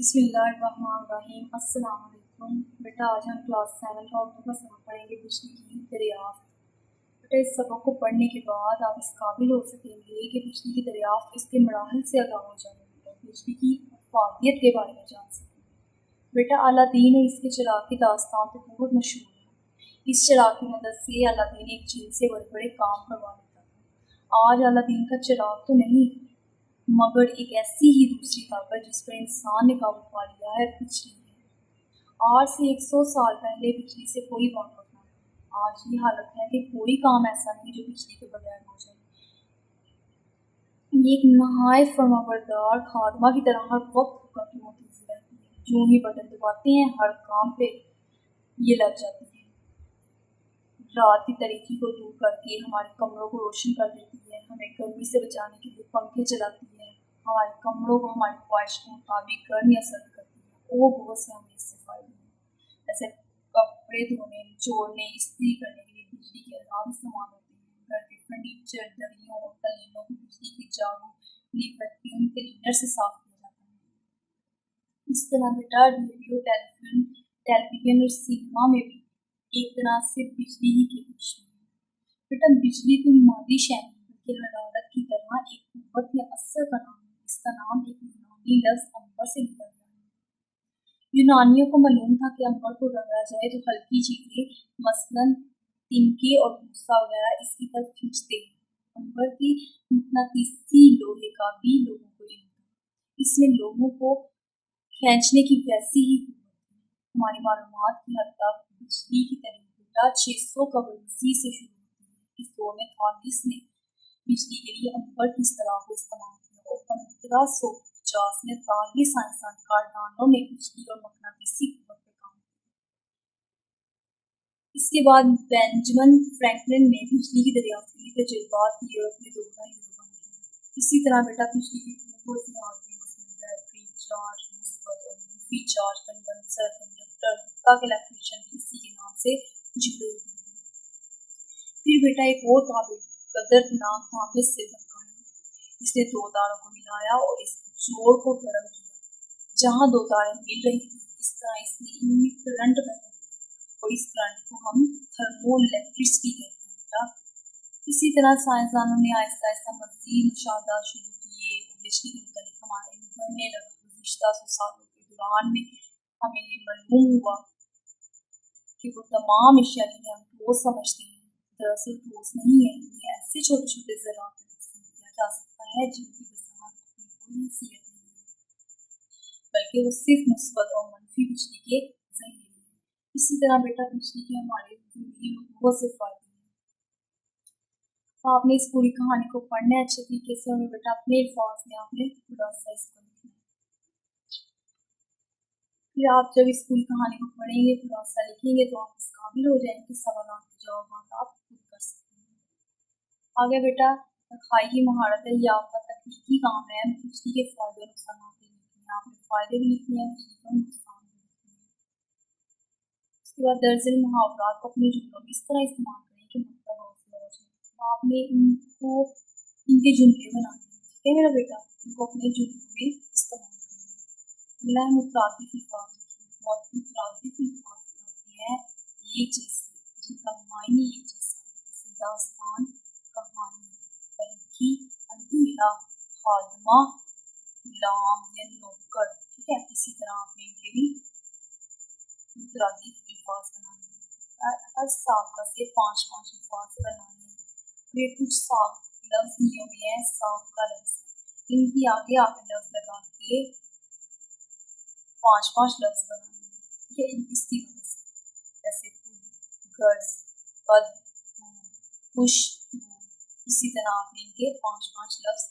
بسم اللہ الرحمن الرحیم۔ السلام علیکم بیٹا، آج ہم کلاس 7 کا اردو کا سبق پڑھیں گے، بجلی کی دریافت۔ بیٹا اس سبق کو پڑھنے کے بعد آپ اس قابل ہو سکیں گے کہ بجلی کی دریافت اس کے مراحل سے آگاہ ہو جائیں گے اور بجلی کی افادیت کے بارے میں جان سکیں گے۔ بیٹا اعلیٰ دین اور اس کے چراغ کی داستان تو بہت مشہور ہے۔ اس چراغ کی مدد سے اعلیٰ دین ایک جن سے بڑے بڑے کام کروا لیتا تھا۔ آج اعلیٰ دین کا چراغ تو نہیں، مگر ایک ایسی ہی دوسری طاقت جس پر انسان نے قابو پا لیا ہے، بجلی ہے۔ آج سے 100 سال پہلے بجلی سے کوئی واقف نہ تھا۔ آج یہ حالت ہے کہ کوئی کام ایسا نہیں جو بجلی کے بغیر ہو جائے۔ یہ ایک نہایت فرمانبردار خادمہ کی طرح ہر وقت حکم کی منتظر رہتی ہے۔ جو ہی بٹن دباتے ہیں ہر کام پہ یہ لگ جاتی ہے۔ رات کی تاریکی کو دور کر کے ہمارے کمروں کو روشن کر دیتی ہے، ہمیں گرمی سے بچانے کے لیے پنکھے چلاتی ہے، ہمارے کمروں کو ہماری خواہش کے مطابق گرم یا سرد کرتی ہے اور بہت سے ہمیں اس سے فائدے ہیں، جیسے کپڑے دھونے، نچوڑنے، استری کرنے کے لیے بجلی کے آلات استعمال ہوتے ہیں۔ گھر کے فرنیچر، دریوں اور قالینوں کو بجلی کے چاروں ویکیوم کلینر سے صاف کیا جاتا ہے۔ اس طرح بیٹا ریڈیو، ٹیلی ویژن اور سینما میں بھی ایک طرح سے بجلی ہی کی روشنی ہے۔ بیٹا بجلی کوئی مادی شے نہیں بلکہ حرارت کی طرح ایک قوت یا اثر کا نام ہے۔ اس کا نام ایک یونانی لفظ امبر سے لیا گیا ہے۔ یونانیوں کو معلوم تھا کہ امبر کو رگڑا جائے تو ہلکی چیزیں مثلاً تنکے اور بھوسا وغیرہ اس کی طرف کھینچتے ہیں۔ امبر کی مقناطیسی لوہے کا بھی لوگوں کو علم تھا۔ اس میں لوگوں کو کھینچنے کی ویسی ہی قوت ہے۔ ہماری معلومات کی حد تک بجلی کی تحریک بیٹا 600 قبل مسیح سے شروع ہوتی ہے۔ اس دور میں تھالس نے بجلی کے لیے امبر کی اصطلاح کو استعمال کیا اور 1550 میں اطالوی سائنسدان کارڈانو نے بجلی اور مقناطیسی قوت پہ کام کیا۔ اس کے بعد بینجامن فرینکلن نے بجلی کی دریافت کے لیے تجربات کی اور اپنے دور کا ہیرو بن گیا۔ اسی طرح بیٹا بجلی کی بہت سی حالتیں مثلاً بیٹری چارج، مثبت اور منفی چارج، کنڈنسر، کنڈکٹر، تک الیکٹریشین بھی اسی کے نام سے جڑے ہوئے ہیں۔ پھر بیٹا ایک اور قابل قدر نام تھامس ایڈیسن کا ہے۔ اس نے دو تاروں کو ملایا اور اس جوڑ کو گرم کیا۔ جہاں دو تاریں مل رہی تھیں اس طرح اس نے ان میں کرنٹ پیدا کیا اور اس کرنٹ کو ہم تھرمو الیکٹرسٹی کہتے ہیں۔ اسی طرح سائنسدانوں نے آہستہ آہستہ مزید مشاہدات شروع کیے اور بجلی کے متعلق ہمارے علم بڑھنے لگا۔ گزشتہ 100 سالوں کے دوران میں ہمیں یہ معلوم ہوا کہ وہ تمام اشیاء جنہیں ہم ٹھوس سمجھتے ہیں دراصل ٹھوس نہیں ہے۔ انہیں ایسے چھوٹے چھوٹے ذرات میں تقسیم کیا جا سکتا ہے جن کی وضاحت اپنی کوئی حیثیت نہیں ہے، بلکہ وہ صرف مثبت اور منفی بجلی کے ذریعے ہیں۔ اسی طرح بیٹا بجلی کے ہماری زندگی میں بہت سے فائدے ہیں۔ آپ نے اس پوری کہانی کو پڑھنا ہے اچھے طریقے سے، اور بیٹا اپنے الفاظ میں آپ نے خلاصہ اس کو لکھنا ہے۔ پھر آپ جب اس پوری کہانی کو پڑھیں گے، خلاصہ لکھیں گے، تو آپ اس قابل ہو جائیں گے سوالات کے جوابات آپ خود کر سکتے ہیں۔ آگے بیٹا تنخواہی مہارت ہے، یہ آپ کا تکنیکی کام ہے بجلی کے فائدے اور نقصانات بھی لکھنے ہیں۔ آپ نے فائدے بھی لکھنے ہیں، بجلی کا نقصان بھی لکھنے ہیں۔ اس کے بعد درجن محاورات کو اپنے جملوں میں اس طرح استعمال کریں کہ مطلب حاصل ہو جائے۔ آپ نے ان کے جملے بنانے ہیں، ٹھیک ہے میرا بیٹا، ان کو اپنے جملوں میں استعمال کرنا ہے۔ اگلا ہے مترادف الفاظ۔ مترادف الفاظ ہوتے ہیں ایک جیسے جن کا معنی ایک جیسا ہے، جیسے داستان، کہانی، تاریخی، اندھیرا، خادمہ، غلام یا نوکر، ٹھیک ہے۔ اسی طرح آپ نے ان کے بھی مترادف الفاظ بنانے ہیں۔ ہر سابقہ سے 5 الفاظ بنانے ہیں۔ پھر کچھ صاف لفظ دیے ہوئے ہیں، صاف کا لفظ، ان کی آگے آپ نے لفظ لگا کے 5 لفظ بنانے ہیں، ٹھیک ہے۔ اس کی وجہ سے جیسے خود، غرض، بد، خوش، اسی طرح آپ نے ان کے 5 لفظ